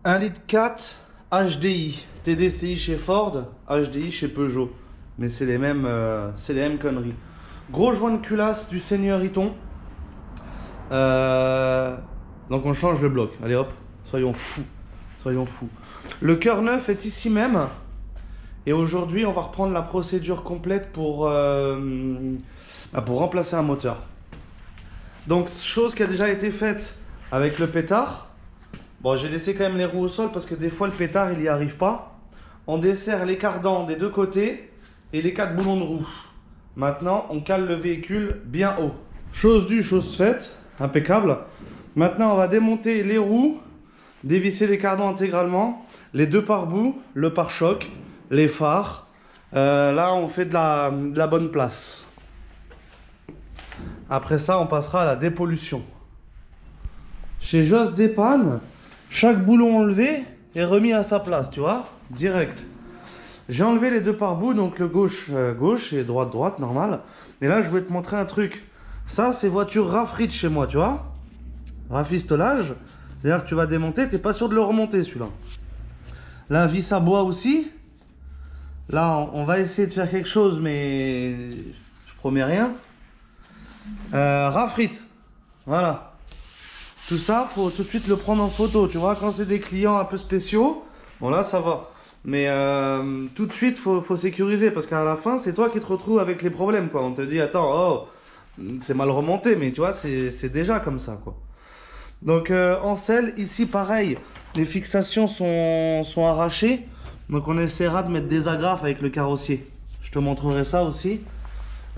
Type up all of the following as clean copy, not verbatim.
1,4 litre HDI. TDCi chez Ford, HDI chez Peugeot. Mais c'est les mêmes conneries. Gros joint de culasse du Seigneur Iton. Donc on change le bloc. Allez hop, soyons fous. Soyons fous. Le cœur neuf est ici même. Et aujourd'hui, on va reprendre la procédure complète pour remplacer un moteur. Donc, chose qui a déjà été faite avec le pétard. Bon, j'ai laissé quand même les roues au sol parce que des fois, le pétard, il n'y arrive pas. On desserre les cardans des deux côtés et les 4 boulons de roue. Maintenant, on cale le véhicule bien haut. Chose due, chose faite. Impeccable. Maintenant, on va démonter les roues, dévisser les cardans intégralement, les deux pare-boues, le pare-choc, les phares. Là, on fait de la bonne place. Après ça, on passera à la dépollution. Chez Joss Dépanne, chaque boulon enlevé est remis à sa place, tu vois, direct. J'ai enlevé les deux pare-boues, donc le gauche, gauche et droite, droite, normal. Et là, je vais te montrer un truc. Ça, c'est voiture rafrite chez moi, tu vois. Rafistolage. C'est-à-dire que tu vas démonter, t'es pas sûr de le remonter, celui-là. Là, vis à bois aussi. Là, on va essayer de faire quelque chose, mais je promets rien. Rafrite. Voilà. Tout ça, faut tout de suite le prendre en photo, tu vois. Quand c'est des clients un peu spéciaux, bon là, ça va. Mais tout de suite, faut sécuriser, parce qu'à la fin, c'est toi qui te retrouves avec les problèmes, quoi. On te dit, attends, oh, c'est mal remonté, mais tu vois, c'est déjà comme ça, quoi. Donc, en selle, ici, pareil, les fixations sont arrachées. Donc, on essaiera de mettre des agrafes avec le carrossier. Je te montrerai ça aussi.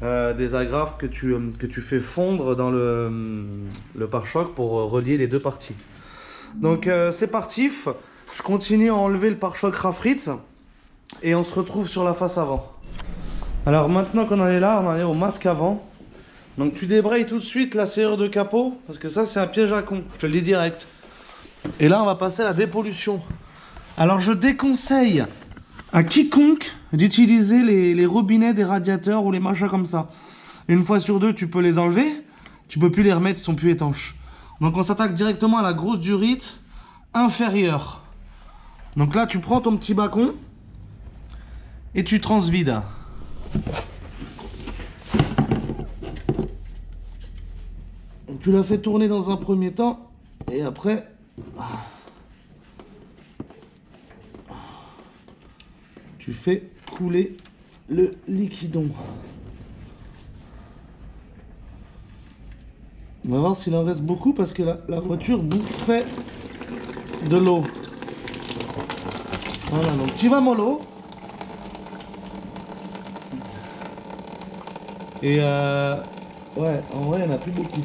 Des agrafes que tu fais fondre dans le pare-choc pour relier les deux parties. Donc, c'est parti. Je continue à enlever le pare-choc rafrite. Et on se retrouve sur la face avant. Alors, maintenant qu'on en est là, on en est au masque avant. Donc tu débrayes tout de suite la serrure de capot, parce que ça c'est un piège à con, je te le dis direct. Et là on va passer à la dépollution. Alors je déconseille à quiconque d'utiliser les robinets des radiateurs ou les machins comme ça. Une fois sur deux tu peux les enlever, tu peux plus les remettre, ils sont plus étanches. Donc on s'attaque directement à la grosse durite inférieure. Donc là tu prends ton petit bâton et tu transvides. Tu la fais tourner dans un premier temps et après tu fais couler le liquidon. On va voir s'il en reste beaucoup parce que la voiture bouffait de l'eau. Voilà, donc tu vas mollo. Et ouais, en vrai il n'y en a plus beaucoup.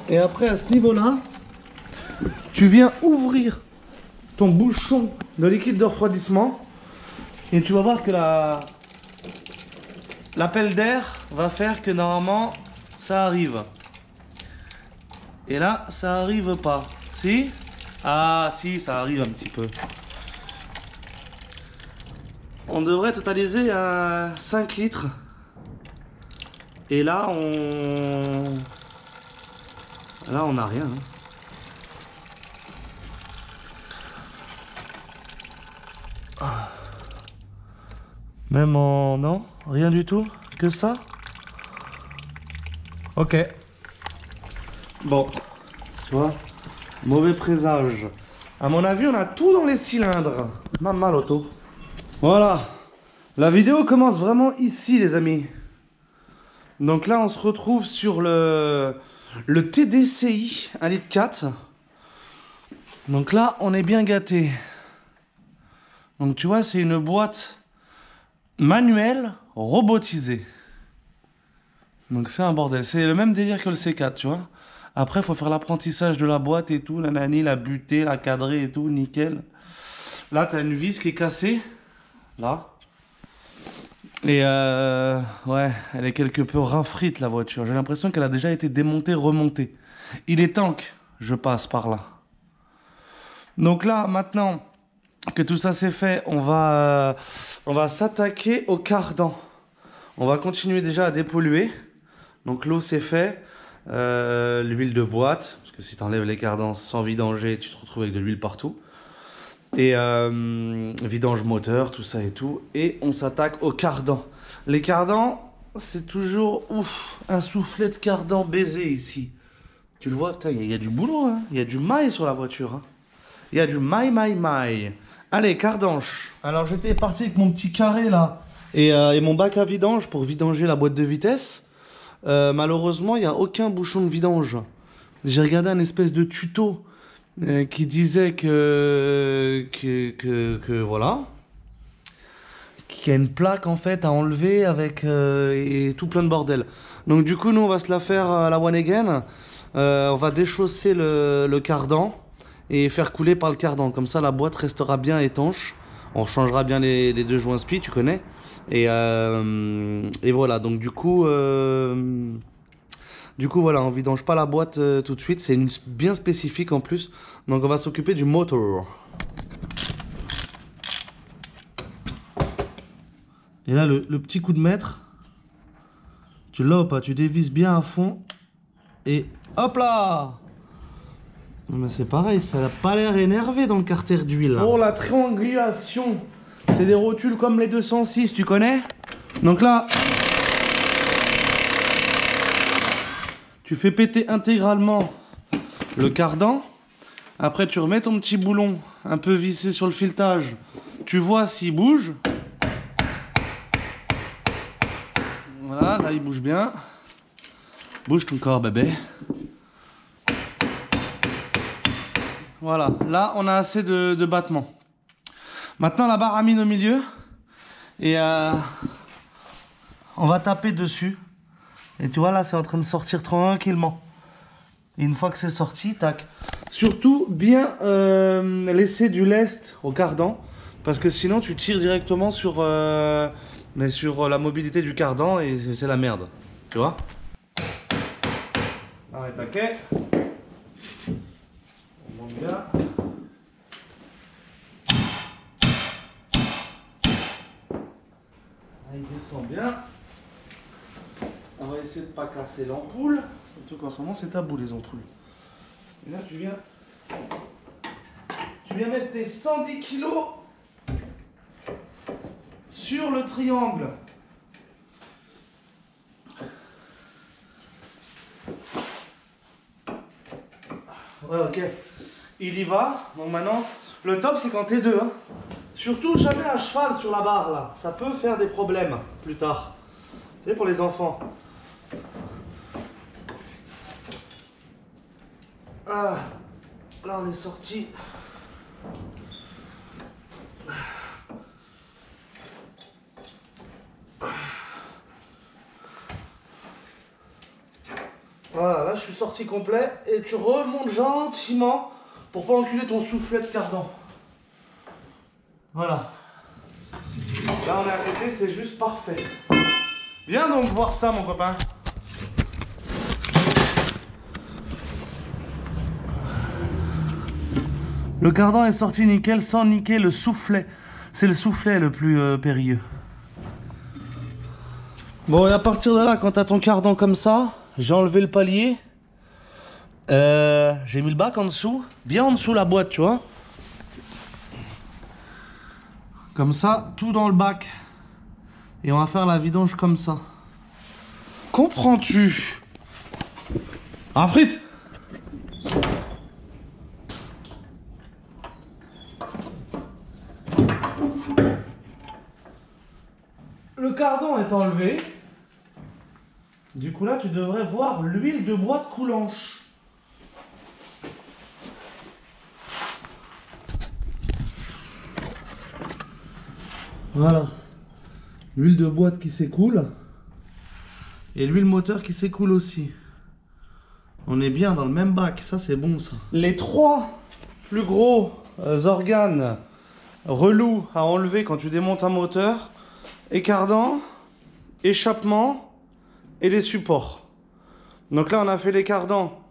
Et après, à ce niveau-là, tu viens ouvrir ton bouchon de liquide de refroidissement et tu vas voir que l'appel d'air va faire que normalement, ça arrive. Et là, ça arrive pas. Si? Ah, si, ça arrive un petit peu. On devrait totaliser à 5 litres. Et là, on n'a rien. Même en... Non, rien du tout. Que ça. Ok. Bon. Tu vois. Mauvais présage. À mon avis, on a tout dans les cylindres. Maman l'auto. Voilà. La vidéo commence vraiment ici, les amis. Donc là, on se retrouve sur le TDCi 1,4 litre. Donc là, on est bien gâté. Donc tu vois, c'est une boîte manuelle robotisée. Donc c'est un bordel. C'est le même délire que le C4, tu vois. Après, il faut faire l'apprentissage de la boîte et tout. La nani, la butée, la cadrée et tout, nickel. Là, tu as une vis qui est cassée. Là. Et ouais, elle est quelque peu rafrite la voiture. J'ai l'impression qu'elle a déjà été démontée, remontée. Il est temps que je passe par là. Donc là, maintenant que tout ça c'est fait, on va s'attaquer au cardan. On va continuer déjà à dépolluer. Donc l'eau c'est fait. L'huile de boîte, parce que si tu enlèves les cardans sans vidanger, tu te retrouves avec de l'huile partout. Et vidange moteur, tout ça et tout. Et on s'attaque aux cardans. Les cardans, c'est toujours ouf, un soufflet de cardan baisé ici. Tu le vois, putain, il y a du boulot, hein. Il y a du maille sur la voiture. Hein. Il y a du maille. Allez, cardanche. Alors j'étais parti avec mon petit carré là et mon bac à vidange pour vidanger la boîte de vitesse. Malheureusement, il n'y a aucun bouchon de vidange. J'ai regardé un espèce de tuto qui disait que voilà, qu'il y a une plaque en fait à enlever avec et tout plein de bordel. Donc du coup, nous on va se la faire à la one again. On va déchausser le cardan et faire couler par le cardan. Comme ça, la boîte restera bien étanche. On changera bien les deux joints spi, tu connais. Et voilà, donc du coup, voilà, on vidange pas la boîte tout de suite. C'est une bien spécifique en plus. Donc on va s'occuper du moteur. Et là, le petit coup de maître, tu l'as ou pas? Tu dévises bien à fond. Et hop là! Mais c'est pareil, ça n'a pas l'air énervé dans le carter d'huile. Pour la triangulation, c'est des rotules comme les 206, tu connais? Donc là, tu fais péter intégralement le cardan. Après, tu remets ton petit boulon un peu vissé sur le filetage. Tu vois s'il bouge. Voilà, là il bouge bien. Bouge ton corps, bébé. Voilà, là on a assez de battements. Maintenant la barre à mine au milieu. Et on va taper dessus. Et tu vois là c'est en train de sortir tranquillement. Et une fois que c'est sorti, tac. Surtout bien laisser du lest au cardan. Parce que sinon tu tires directement sur la mobilité du cardan et c'est la merde. Tu vois? Allez, taquet. On monte bien. Il descend bien. On va essayer de ne pas casser l'ampoule. Surtout qu'en ce moment c'est tabou les ampoules. Et là tu viens mettre tes 110 kilos sur le triangle. Ouais, ok. Il y va. Donc maintenant, le top c'est quand t'es deux. Hein. Surtout jamais à cheval sur la barre là. Ça peut faire des problèmes plus tard. Tu sais, pour les enfants. Ah, là on est sorti. Voilà, là je suis sorti complet et tu remontes gentiment pour pas enculer ton soufflet de cardan. Voilà. Là on est arrêté, c'est juste parfait. Viens donc voir ça mon copain. Le cardan est sorti nickel sans niquer le soufflet. C'est le soufflet le plus périlleux. Bon et à partir de là, quand tu as ton cardan comme ça, j'ai enlevé le palier. J'ai mis le bac en dessous. Bien en dessous la boîte, tu vois. Comme ça, tout dans le bac. Et on va faire la vidange comme ça. Comprends-tu? Ah, frite! Le cardan est enlevé. Du coup là tu devrais voir l'huile de boîte coulanche. Voilà. L'huile de boîte qui s'écoule. Et l'huile moteur qui s'écoule aussi. On est bien dans le même bac, ça c'est bon ça. Les trois plus gros organes relous à enlever quand tu démontes un moteur: cardan, échappement et les supports. Donc là on a fait les cardans.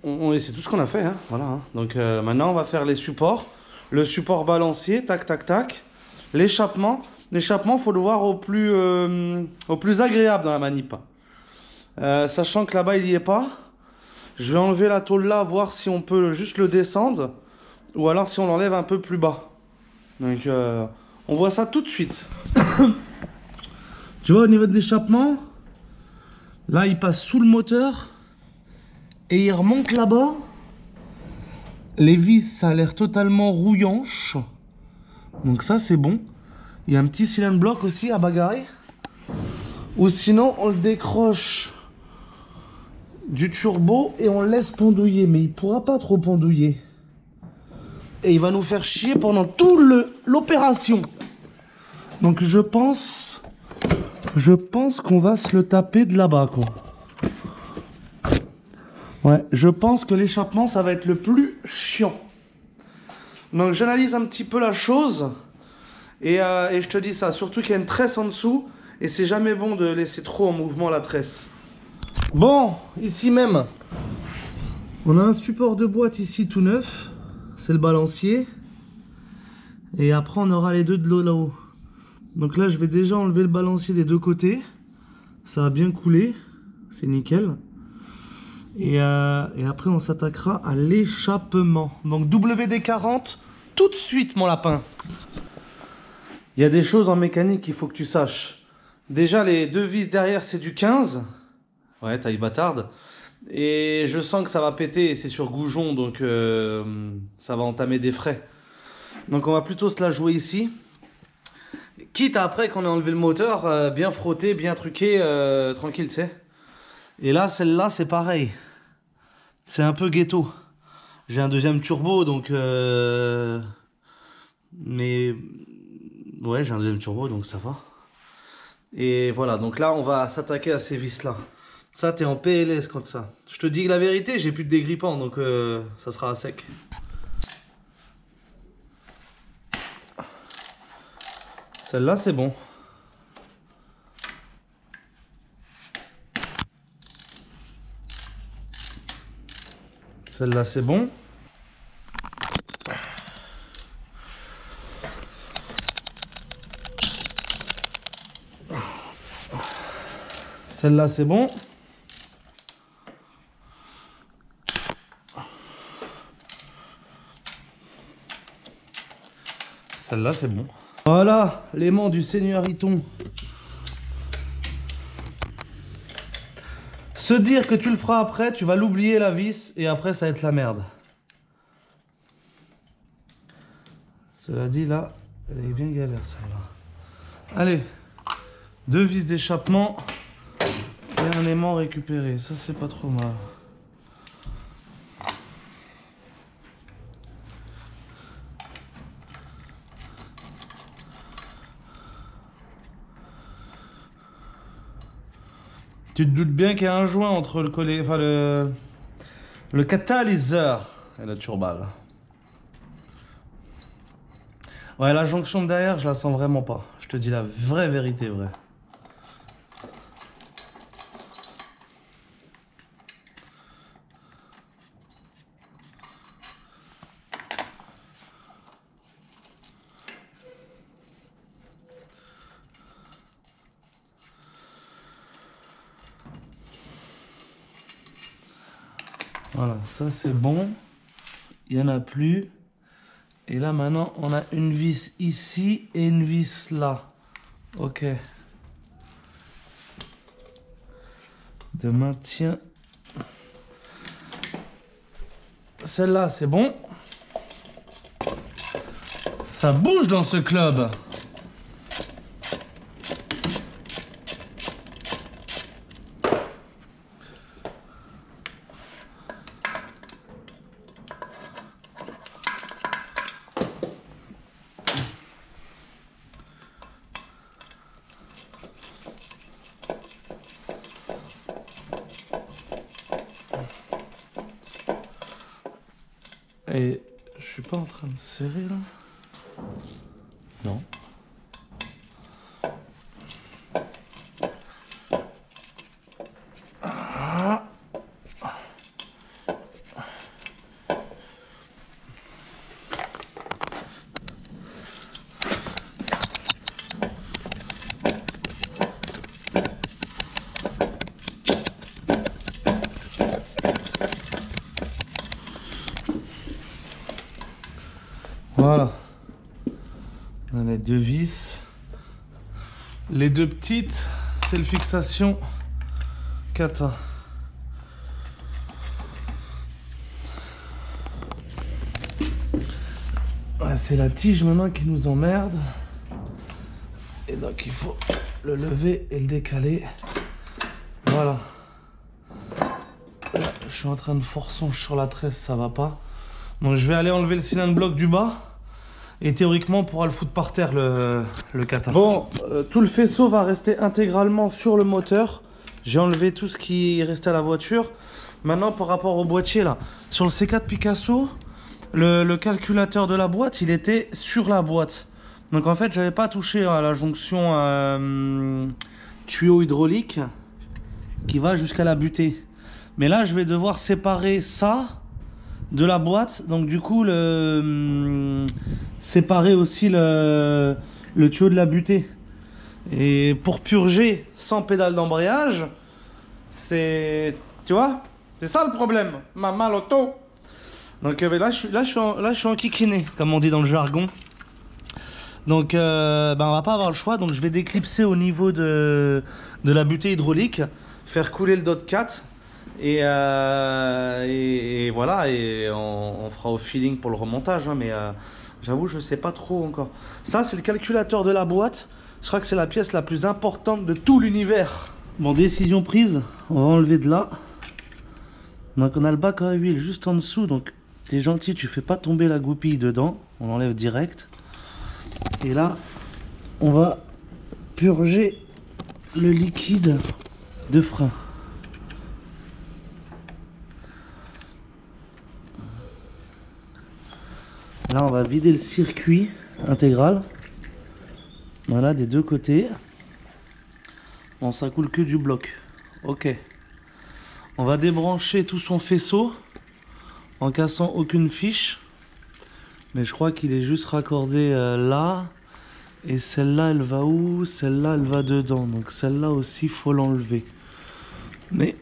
C'est tout ce qu'on a fait, hein. Voilà, hein. Donc maintenant on va faire les supports. Le support balancier, tac tac tac. L'échappement. L'échappement, faut le voir au plus agréable dans la manip. Sachant que là-bas il n'y est pas. Je vais enlever la tôle là, voir si on peut juste le descendre. Ou alors si on l'enlève un peu plus bas. Donc on voit ça tout de suite. Tu vois au niveau de l'échappement, là il passe sous le moteur. Et il remonte là-bas. Les vis, ça a l'air totalement rouillanche. Donc ça c'est bon. Il y a un petit cylinder block aussi à bagarrer. Ou sinon on le décroche du turbo et on le laisse pendouiller. Mais il pourra pas trop pendouiller. Et il va nous faire chier pendant toute l'opération. Donc je pense qu'on va se le taper de là-bas quoi. Ouais, je pense que l'échappement ça va être le plus chiant. Donc j'analyse un petit peu la chose. Et je te dis ça, surtout qu'il y a une tresse en dessous. Et c'est jamais bon de laisser trop en mouvement la tresse. Bon, ici même, on a un support de boîte ici tout neuf. C'est le balancier. Et après on aura les deux de l'eau là-haut. Donc là je vais déjà enlever le balancier des deux côtés. Ça a bien coulé. C'est nickel. Et après on s'attaquera à l'échappement. Donc WD-40 tout de suite mon lapin. Il y a des choses en mécanique qu'il faut que tu saches. Déjà les deux vis derrière c'est du 15. Ouais, taille bâtarde. Et je sens que ça va péter et c'est sur goujon, donc ça va entamer des frais. Donc on va plutôt se la jouer ici. Quitte à après qu'on ait enlevé le moteur, bien frotté, bien truqué, tranquille, tu sais. Et là, celle-là, c'est pareil. C'est un peu ghetto. J'ai un deuxième turbo, donc... Mais... Ouais, j'ai un deuxième turbo, donc ça va. Et voilà, donc là, on va s'attaquer à ces vis-là. Ça, t'es en PLS quand ça. Je te dis la vérité, j'ai plus de dégrippant, donc ça sera à sec. Celle-là, c'est bon. Celle-là, c'est bon. Celle-là, c'est bon. Celle-là, c'est bon. Voilà, l'aimant du Seigneur Iton. Se dire que tu le feras après, tu vas l'oublier la vis et après ça va être la merde. Cela dit là, elle est bien galère celle-là. Allez, deux vis d'échappement et un aimant récupéré. Ça c'est pas trop mal. Tu te doutes bien qu'il y a un joint entre le collet, enfin le catalyseur et la turbale. Ouais, la jonction de derrière, je la sens vraiment pas. Je te dis la vraie vérité, vraie. Voilà, ça c'est bon. Il n'y en a plus. Et là maintenant, on a une vis ici et une vis là. Ok. De maintien. Celle-là, c'est bon. Ça bouge dans ce club. Et je suis pas en train de serrer là? Non. Ah. vis. Les deux petites, c'est le fixation kata. Ouais, c'est la tige maintenant qui nous emmerde. Et donc il faut le lever et le décaler. Voilà. Là, je suis en train de forçonge sur la tresse, ça va pas. Donc je vais aller enlever le cylindre bloc du bas. Et théoriquement, on pourra le foutre par terre, le kata. Bon, tout le faisceau va rester intégralement sur le moteur. J'ai enlevé tout ce qui restait à la voiture. Maintenant, par rapport au boîtier, là, sur le C4 Picasso, le calculateur de la boîte, il était sur la boîte. Donc en fait, j'avais pas touché à la jonction tuyau hydraulique qui va jusqu'à la butée. Mais là, je vais devoir séparer ça de la boîte, donc du coup séparer aussi le tuyau de la butée, et pour purger sans pédale d'embrayage, c'est, tu vois, c'est ça le problème, maman l'auto. Donc là je suis en kikiné, comme on dit dans le jargon. Donc on va pas avoir le choix, donc je vais déclipser au niveau de la butée hydraulique, faire couler le dot 4. Et voilà, et on fera au feeling pour le remontage, hein, mais j'avoue je sais pas trop encore. Ça c'est le calculateur de la boîte, je crois que c'est la pièce la plus importante de tout l'univers. Bon, décision prise, on va enlever de là. Donc on a le bac à huile juste en dessous, donc t'es gentil, tu fais pas tomber la goupille dedans, on l'enlève direct. Et là on va purger le liquide de frein. Là, on va vider le circuit intégral. Voilà, des deux côtés. Bon, ça coule que du bloc. Ok. On va débrancher tout son faisceau en cassant aucune fiche. Mais je crois qu'il est juste raccordé là. Et celle-là, elle va où? Celle-là, elle va dedans. Donc celle-là aussi, il faut l'enlever. Mais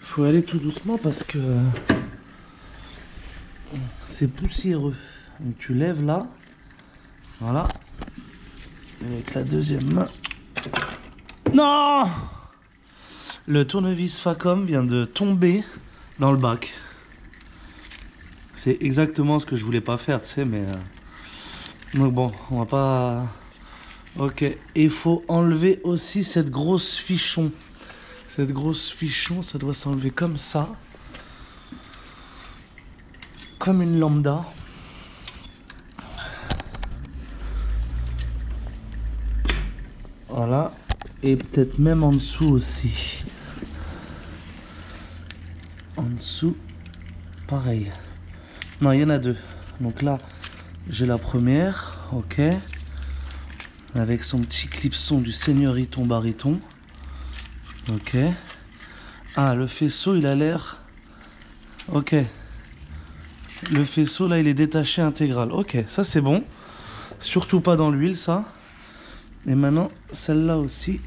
faut aller tout doucement parce que c'est poussiéreux. Donc tu lèves là, voilà, avec la deuxième main. Non! Le tournevis Facom vient de tomber dans le bac. C'est exactement ce que je voulais pas faire, tu sais, mais donc bon, on va pas. Ok, et il faut enlever aussi cette grosse fichon. Cette grosse fichon, ça doit s'enlever comme ça. Comme une lambda. Voilà. Et peut-être même en dessous aussi. En dessous, pareil. Non, il y en a deux. Donc là, j'ai la première. Ok. Avec son petit clipson du seigneuriton baryton. Ok. Ah, le faisceau, il a l'air... Ok. Le faisceau là il est détaché intégral. Ok, ça c'est bon. Surtout pas dans l'huile ça. Et maintenant celle-là aussi.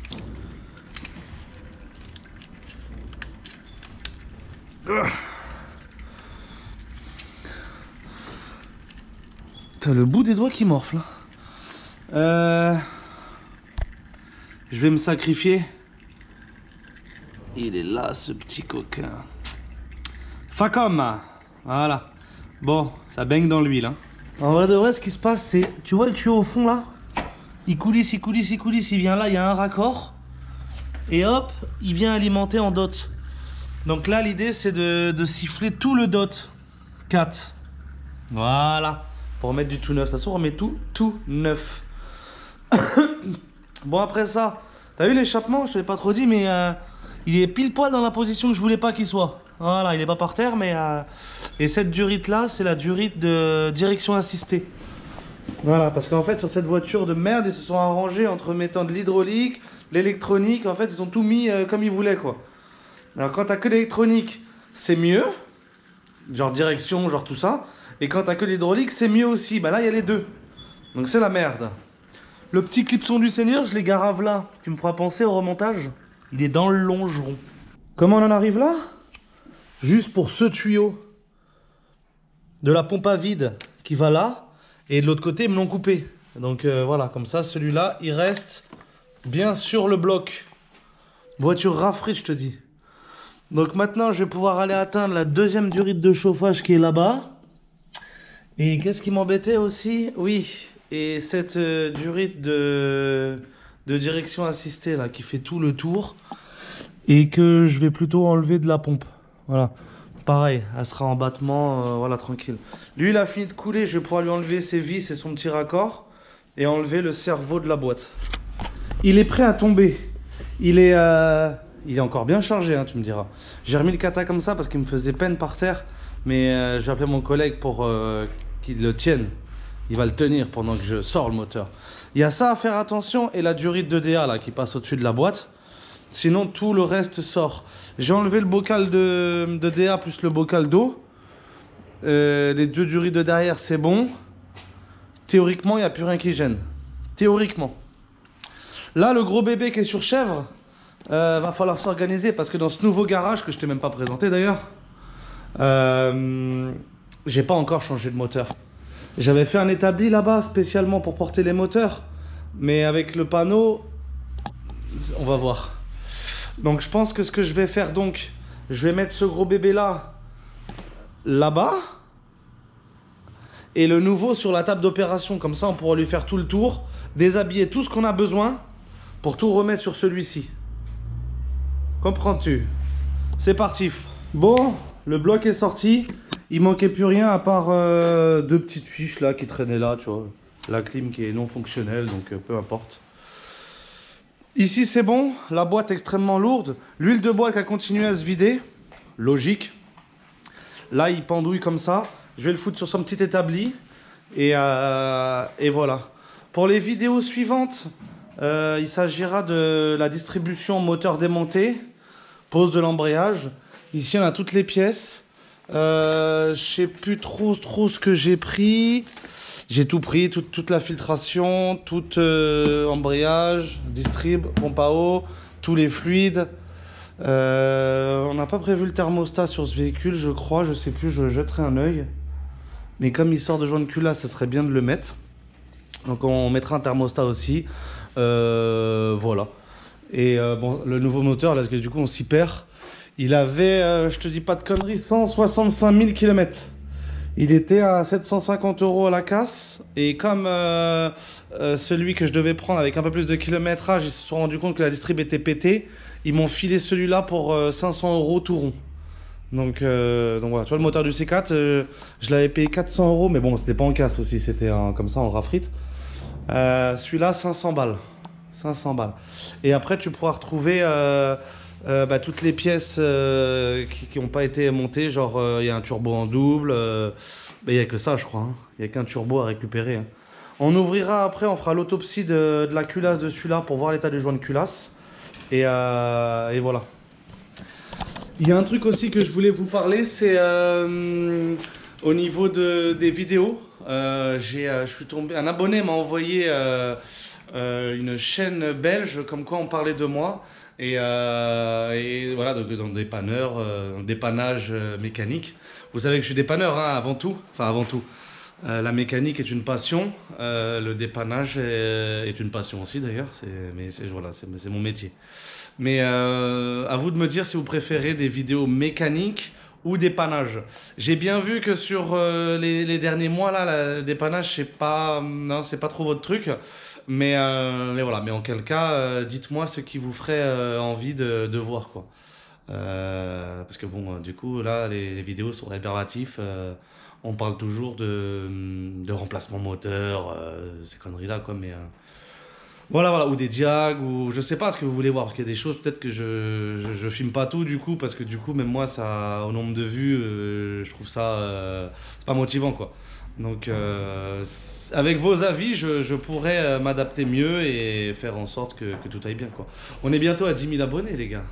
T'as le bout des doigts qui morfle. Je vais me sacrifier. Il est là ce petit coquin. Facom. Voilà. Bon, ça baigne dans l'huile. Hein. En vrai de vrai, ce qui se passe, c'est... Tu vois le tuyau au fond, là? Il coulisse, il coulisse, il coulisse. Il vient là, il y a un raccord. Et hop, il vient alimenter en dot. Donc là, l'idée, c'est de siffler tout le dot 4. Voilà. Pour remettre du tout neuf. De toute façon, on remet tout neuf. Bon, après ça, t'as vu l'échappement? Je t'avais pas trop dit, mais il est pile poil dans la position que je voulais pas qu'il soit. Voilà, il est pas par terre, mais... Et cette durite là, c'est la durite de direction assistée. Voilà, parce qu'en fait, sur cette voiture de merde, ils se sont arrangés entre mettant de l'hydraulique, l'électronique. En fait, ils ont tout mis comme ils voulaient, quoi. Alors, quand t'as que l'électronique, c'est mieux. Genre direction, genre tout ça. Et quand t'as que l'hydraulique, c'est mieux aussi. Bah là, il y a les deux. Donc, c'est la merde. Le petit clipson du Seigneur, je l'ai garave là. Tu me feras penser au remontage. Il est dans le longeron. Comment on en arrive là? Juste pour ce tuyau de la pompe à vide qui va là. Et de l'autre côté, ils me l'ont coupé. Donc voilà, comme ça, celui-là, il reste bien sur le bloc. Voiture rafraîchie, je te dis. Donc maintenant, je vais pouvoir aller atteindre la deuxième durite de chauffage qui est là-bas. Et qu'est-ce qui m'embêtait aussi? Oui, et cette durite de direction assistée là, qui fait tout le tour. Et que je vais plutôt enlever de la pompe. Voilà. Pareil, elle sera en battement, voilà, tranquille. Lui, il a fini de couler, je vais pouvoir lui enlever ses vis et son petit raccord. Et enlever le cerveau de la boîte. Il est prêt à tomber. Il est encore bien chargé, hein, tu me diras. J'ai remis le kata comme ça parce qu'il me faisait peine par terre. Mais j'ai appelé mon collègue pour qu'il le tienne. Il va le tenir pendant que je sors le moteur. Il y a ça à faire attention et la durite de DA là, qui passe au-dessus de la boîte. Sinon, tout le reste sort. J'ai enlevé le bocal de DA plus le bocal d'eau. Les deux durites de derrière, c'est bon. Théoriquement, il n'y a plus rien qui gêne. Théoriquement. Là, le gros bébé qui est sur chèvre, va falloir s'organiser parce que dans ce nouveau garage, que je t'ai même pas présenté d'ailleurs, j'ai pas encore changé de moteur. J'avais fait un établi là-bas spécialement pour porter les moteurs. Mais avec le panneau, on va voir. Donc je pense que ce que je vais faire, donc, je vais mettre ce gros bébé là-bas. Et le nouveau sur la table d'opération. Comme ça, on pourra lui faire tout le tour. Déshabiller tout ce qu'on a besoin pour tout remettre sur celui-ci. Comprends-tu? C'est parti. Bon, le bloc est sorti. Il manquait plus rien à part deux petites fiches là qui traînaient là, tu vois. La clim qui est non fonctionnelle, donc peu importe. Ici, c'est bon. La boîte est extrêmement lourde. L'huile de boîte a continué à se vider. Logique. Là, il pendouille comme ça. Je vais le foutre sur son petit établi. Et voilà. Pour les vidéos suivantes, il s'agira de la distribution moteur démonté, pose de l'embrayage. Ici, on a toutes les pièces. Je sais plus trop ce que j'ai pris. J'ai tout pris, toute la filtration, tout embrayage, distrib, pompe à eau, tous les fluides. On n'a pas prévu le thermostat sur ce véhicule, je crois, je sais plus, je jetterai un œil. Mais comme il sort de joint de culasse, ça serait bien de le mettre. Donc on mettra un thermostat aussi. Voilà. Et bon, le nouveau moteur, là, parce que du coup on s'y perd. Il avait, je te dis pas de conneries, 165 000 km. Il était à 750 € à la casse. Et comme celui que je devais prendre avec un peu plus de kilométrage, ils se sont rendus compte que la distrib était pétée. Ils m'ont filé celui-là pour 500 € tout rond. Donc voilà, tu vois le moteur du C4, je l'avais payé 400 €, mais bon, c'était pas en casse aussi, c'était comme ça en rafrite. Celui-là, 500 balles. 500 balles. Et après, tu pourras retrouver toutes les pièces qui n'ont pas été montées. Genre, il y a un turbo en double. Il n'y a que ça, je crois. Hein. Il n'y a qu'un turbo à récupérer. Hein. On ouvrira après, on fera l'autopsie de la culasse de celui-là pour voir l'état du joint de culasse. Et voilà. Il y a un truc aussi que je voulais vous parler, c'est au niveau des vidéos. Je suis tombé, un abonné m'a envoyé une chaîne belge comme quoi on parlait de moi. Et voilà, dans des dépanneurs, dépannage mécanique. Vous savez que je suis dépanneur, hein, avant tout. Enfin, avant tout. La mécanique est une passion. Le dépannage est une passion aussi, d'ailleurs. Voilà, c'est mon métier. Mais à vous de me dire si vous préférez des vidéos mécaniques ou dépannage. J'ai bien vu que sur les derniers mois, là, le dépannage, c'est pas trop votre truc. Mais voilà, mais en quel cas, dites-moi ce qui vous ferait envie de voir, quoi. Parce que bon, du coup, là, les vidéos sont rébarbatifs. On parle toujours de remplacement moteur, ces conneries-là, quoi. Mais voilà, ou des diags, ou je sais pas ce que vous voulez voir, parce qu'il y a des choses, peut-être que je filme pas tout, du coup, parce que du coup, même moi, ça, au nombre de vues, je trouve ça c'est pas motivant, quoi. Donc, avec vos avis, je pourrais m'adapter mieux et faire en sorte que tout aille bien, quoi. On est bientôt à 10 000 abonnés, les gars.